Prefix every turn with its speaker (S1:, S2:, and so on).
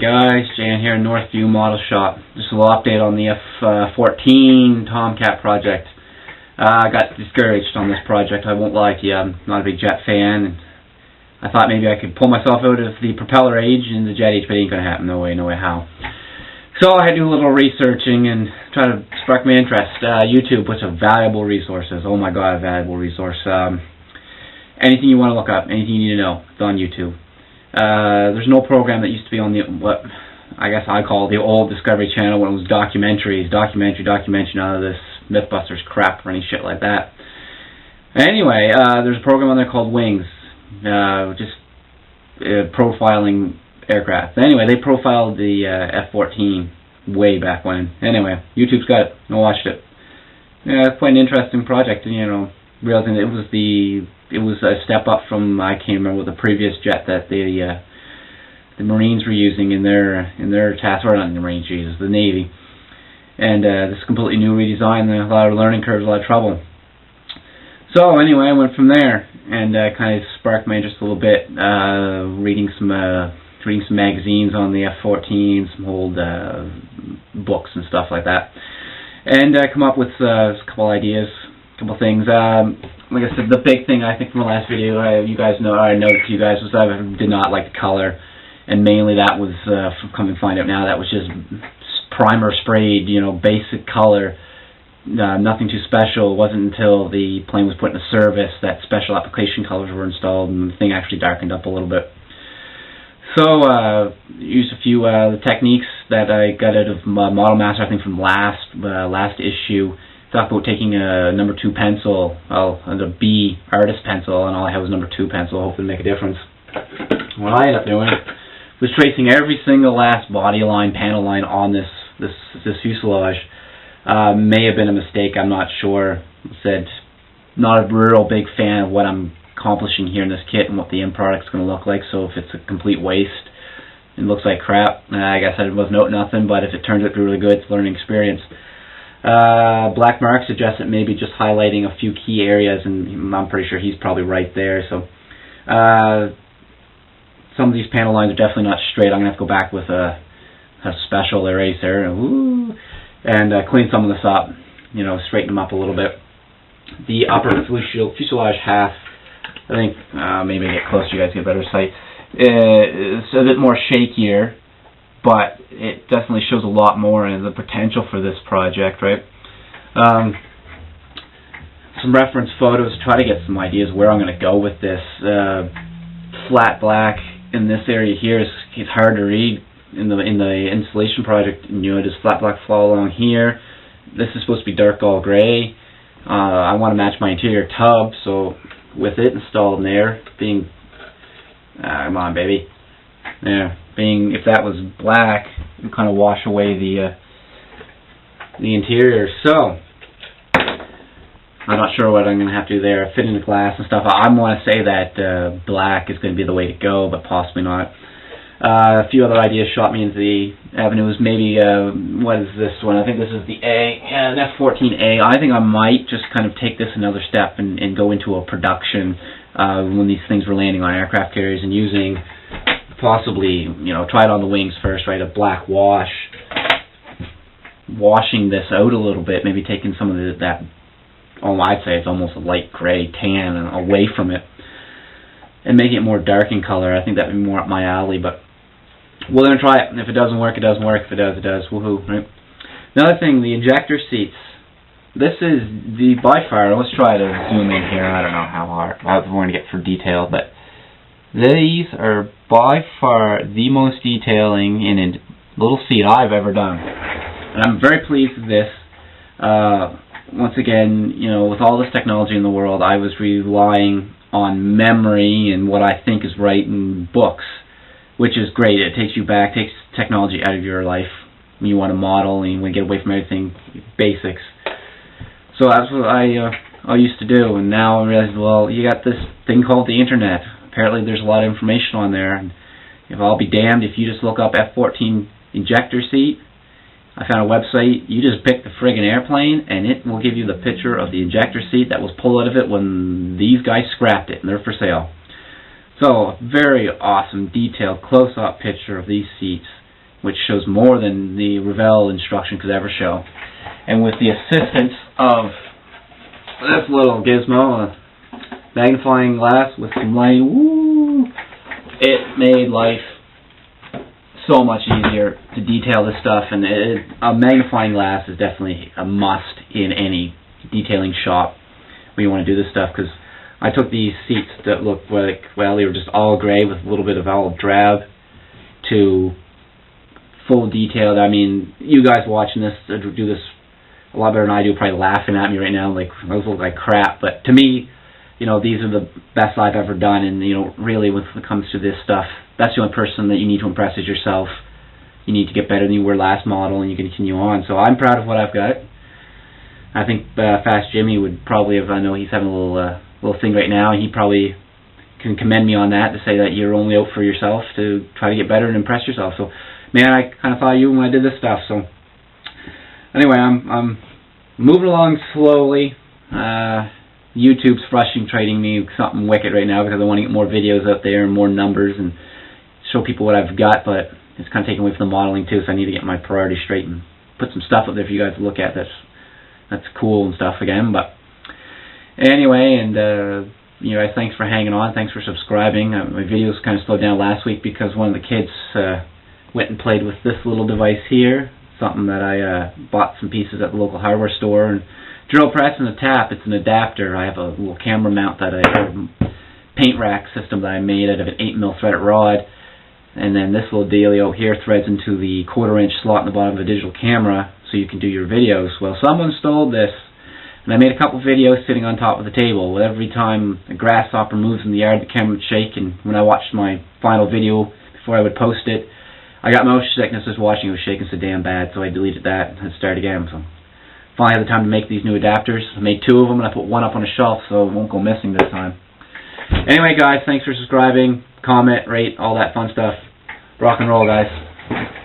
S1: guys, Jan here in Northview Model Shop. Just a little update on the F-14 Tomcat project. I got discouraged on this project, I won't lie to you. I'm not a big jet fan, and I thought maybe I could pull myself out of the propeller age and the jet age, but it ain't going to happen. No way, how. So I had to do a little researching and try to spark my interest. YouTube, which is a valuable resource. Oh my god, a valuable resource. Anything you want to look up, anything you need to know, it's on YouTube. There's no program that used to be on the, what I guess I call the old Discovery Channel when it was documentaries, documentary, none of this Mythbusters crap or any shit like that. Anyway, there's a program on there called Wings, profiling aircraft. Anyway, they profiled the F-14 way back when. Anyway, YouTube's got it. I watched it. Yeah, it's quite an interesting project, and realizing that it was a step up from, I can't remember, the previous jet that the Marines were using in their task, or not the Marines, Jesus, the Navy. And this completely new redesign, a lot of learning curves, a lot of trouble. So anyway, I went from there and kind of sparked my interest a little bit, reading some magazines on the F-14, some old books and stuff like that, and come up with a couple ideas, a couple things. Like I said, the big thing I think from the last video, you guys know, I noticed to you guys, was that I did not like the color, and mainly that was, come and find out now, that was just primer sprayed, basic color, nothing too special. It wasn't until the plane was put into service that special application colors were installed, and the thing actually darkened up a little bit. So, used a few techniques that I got out of Model Master, I think from last issue. Talked about taking a number 2 pencil, the B artist pencil, and all I had was number 2 pencil, hopefully make a difference. What I ended up doing was tracing every single last body line, panel line on this fuselage. May have been a mistake, I'm not sure. Said, not a real big fan of what I'm accomplishing here in this kit and what the end product's going to look like, so if it's a complete waste, it looks like crap, I guess I was note nothing, but if it turns out to be really good, it's a learning experience. Black Mark suggested maybe just highlighting a few key areas, and I'm pretty sure he's probably right there. So some of these panel lines are definitely not straight. I'm going to have to go back with a special eraser and clean some of this up, straighten them up a little bit. The upper fuselage half, I think, maybe get closer, you guys get better sight. It's a bit more shakier, but it definitely shows a lot more in the potential for this project, right? Some reference photos to try to get some ideas where I'm going to go with this. Flat black in this area here is hard to read in the installation project. Does flat black fall along here? This is supposed to be dark all gray. I want to match my interior tub, so with it installed in there, being come on, baby. Yeah, if that was black, it would kind of wash away the interior. So I'm not sure what I'm going to have to do there. Fit in the glass and stuff. I want to say that black is going to be the way to go, but possibly not. A few other ideas shot me into the avenues. Maybe what is this one? I think this is the an F-14a. I think I might just kind of take this another step and go into a production when these things were landing on aircraft carriers and using. Possibly, try it on the wings first, right? A black wash, washing this out a little bit, maybe taking some of that. I'd say it's almost a light gray tan away from it, and making it more dark in color. I think that would be more up my alley, but we're gonna try it. If it doesn't work, it doesn't work. If it does, it does. Woohoo! Right. Another thing, the ejector seats. This is by far. Let's try to zoom in here. I don't know how we're going to get for detail, but these are by far the most detailing in a little seat I've ever done. And I'm very pleased with this. Once again, with all this technology in the world, I was relying on memory and what I think is right in books, which is great. It takes you back, takes technology out of your life when you want to model and you want to get away from everything, basics. So that's what I used to do, and now I realize, well, you got this thing called the internet. Apparently there's a lot of information on there, and if I'll be damned if you just look up F-14 ejector seat. I found a website, you just pick the friggin' airplane and it will give you the picture of the ejector seat that was pulled out of it when these guys scrapped it and they're for sale. So, very awesome, detailed, close-up picture of these seats. which shows more than the Revell instruction could ever show. And with the assistance of this little gizmo, a magnifying glass with some light, woo, it made life so much easier to detail this stuff. And a magnifying glass is definitely a must in any detailing shop when you want to do this stuff, because I took these seats that looked like, well, they were just all gray with a little bit of olive drab to full detailed. I mean, you guys watching this do this a lot better than I do, probably laughing at me right now, like those look like crap. But to me, you know, these are the best I've ever done. And you know, really, when it comes to this stuff, that's the only person that you need to impress is yourself. You need to get better than you were last model, and you can continue on. So I'm proud of what I've got. I think Fast Jimmy would probably have. I know he's having a little thing right now. He probably can commend me on that, to say that you're only out for yourself to try to get better and impress yourself. So, man, I kind of thought of you when I did this stuff. So, anyway, I'm moving along slowly. YouTube's frustrating me with something wicked right now, because I want to get more videos out there and more numbers and show people what I've got, but it's kind of taking away from the modeling too, so I need to get my priorities straight and put some stuff up there for you guys to look at that's cool and stuff again. But anyway, and you guys, thanks for hanging on, thanks for subscribing. My videos kind of slowed down last week because one of the kids went and played with this little device here, something that I bought some pieces at the local hardware store, and drill press and a tap. It's an adapter. I have a little camera mount that I have, paint rack system that I made out of an 8mm threaded rod, and then this little dealio here threads into the 1/4" slot in the bottom of a digital camera, so you can do your videos. Well, someone stole this, and I made a couple videos sitting on top of the table. Well, every time a grasshopper moves in the yard, the camera would shake, and when I watched my final video before I would post it, I got motion sickness just watching. It was shaking so damn bad, so I deleted that and started again. So finally had the time to make these new adapters. I made 2 of them, and I put one up on a shelf so it won't go missing this time. Anyway, guys, thanks for subscribing, comment, rate, all that fun stuff. Rock and roll, guys.